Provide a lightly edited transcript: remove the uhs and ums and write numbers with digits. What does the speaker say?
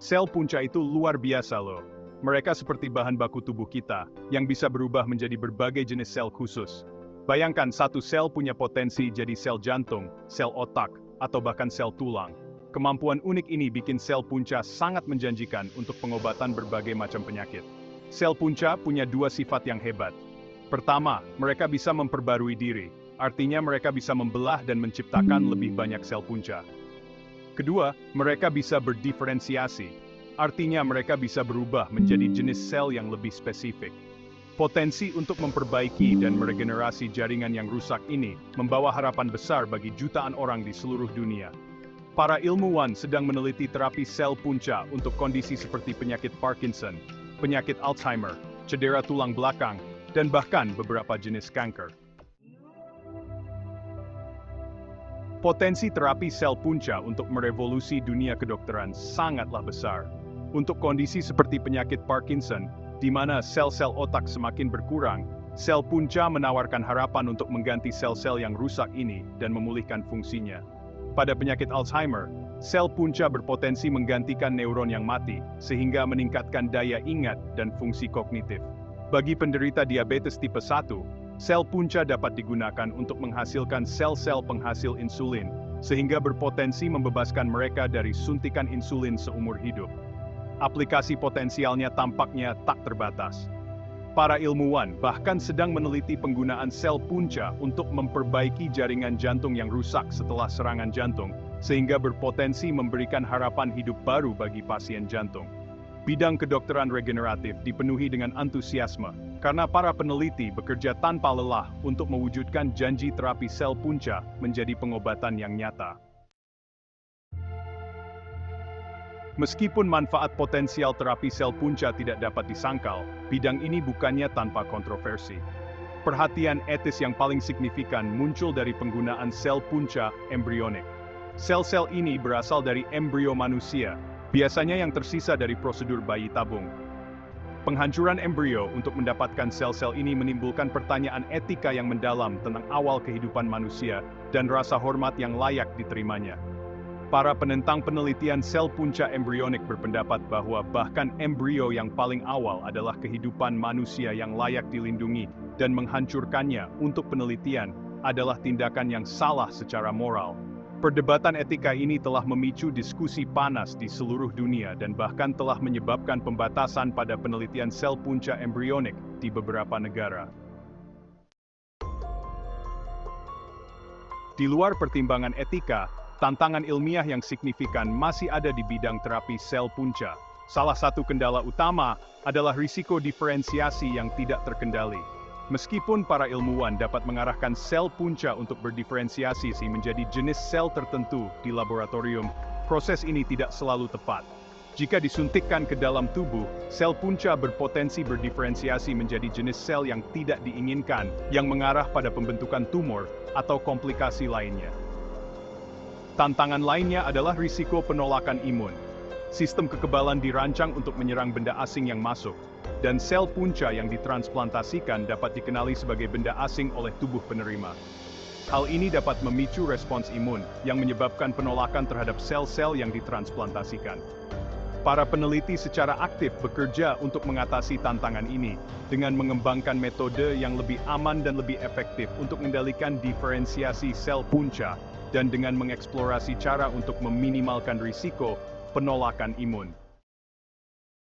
Sel punca itu luar biasa loh. Mereka seperti bahan baku tubuh kita, yang bisa berubah menjadi berbagai jenis sel khusus. Bayangkan satu sel punya potensi jadi sel jantung, sel otak, atau bahkan sel tulang. Kemampuan unik ini bikin sel punca sangat menjanjikan untuk pengobatan berbagai macam penyakit. Sel punca punya dua sifat yang hebat. Pertama, mereka bisa memperbarui diri, artinya mereka bisa membelah dan menciptakan lebih banyak sel punca. Kedua, mereka bisa berdiferensiasi, artinya mereka bisa berubah menjadi jenis sel yang lebih spesifik. Potensi untuk memperbaiki dan meregenerasi jaringan yang rusak ini membawa harapan besar bagi jutaan orang di seluruh dunia. Para ilmuwan sedang meneliti terapi sel punca untuk kondisi seperti penyakit Parkinson, penyakit Alzheimer, cedera tulang belakang, dan bahkan beberapa jenis kanker. Potensi terapi sel punca untuk merevolusi dunia kedokteran sangatlah besar. Untuk kondisi seperti penyakit Parkinson, di mana sel-sel otak semakin berkurang, sel punca menawarkan harapan untuk mengganti sel-sel yang rusak ini dan memulihkan fungsinya. Pada penyakit Alzheimer, sel punca berpotensi menggantikan neuron yang mati, sehingga meningkatkan daya ingat dan fungsi kognitif. Bagi penderita diabetes tipe 1, sel punca dapat digunakan untuk menghasilkan sel-sel penghasil insulin, sehingga berpotensi membebaskan mereka dari suntikan insulin seumur hidup. Aplikasi potensialnya tampaknya tak terbatas. Para ilmuwan bahkan sedang meneliti penggunaan sel punca untuk memperbaiki jaringan jantung yang rusak setelah serangan jantung, sehingga berpotensi memberikan harapan hidup baru bagi pasien jantung. Bidang kedokteran regeneratif dipenuhi dengan antusiasme, karena para peneliti bekerja tanpa lelah untuk mewujudkan janji terapi sel punca menjadi pengobatan yang nyata. Meskipun manfaat potensial terapi sel punca tidak dapat disangkal, bidang ini bukannya tanpa kontroversi. Perhatian etis yang paling signifikan muncul dari penggunaan sel punca embrionik. Sel-sel ini berasal dari embrio manusia, biasanya yang tersisa dari prosedur bayi tabung. Penghancuran embrio untuk mendapatkan sel-sel ini menimbulkan pertanyaan etika yang mendalam tentang awal kehidupan manusia dan rasa hormat yang layak diterimanya. Para penentang penelitian sel punca embrionik berpendapat bahwa bahkan embrio yang paling awal adalah kehidupan manusia yang layak dilindungi, dan menghancurkannya untuk penelitian adalah tindakan yang salah secara moral. Perdebatan etika ini telah memicu diskusi panas di seluruh dunia dan bahkan telah menyebabkan pembatasan pada penelitian sel punca embrionik di beberapa negara. Di luar pertimbangan etika, tantangan ilmiah yang signifikan masih ada di bidang terapi sel punca. Salah satu kendala utama adalah risiko diferensiasi yang tidak terkendali. Meskipun para ilmuwan dapat mengarahkan sel punca untuk berdiferensiasi menjadi jenis sel tertentu di laboratorium, proses ini tidak selalu tepat. Jika disuntikkan ke dalam tubuh, sel punca berpotensi berdiferensiasi menjadi jenis sel yang tidak diinginkan, yang mengarah pada pembentukan tumor atau komplikasi lainnya. Tantangan lainnya adalah risiko penolakan imun. Sistem kekebalan dirancang untuk menyerang benda asing yang masuk, dan sel punca yang ditransplantasikan dapat dikenali sebagai benda asing oleh tubuh penerima. Hal ini dapat memicu respons imun, yang menyebabkan penolakan terhadap sel-sel yang ditransplantasikan. Para peneliti secara aktif bekerja untuk mengatasi tantangan ini, dengan mengembangkan metode yang lebih aman dan lebih efektif untuk mengendalikan diferensiasi sel punca, dan dengan mengeksplorasi cara untuk meminimalkan risiko penolakan imun.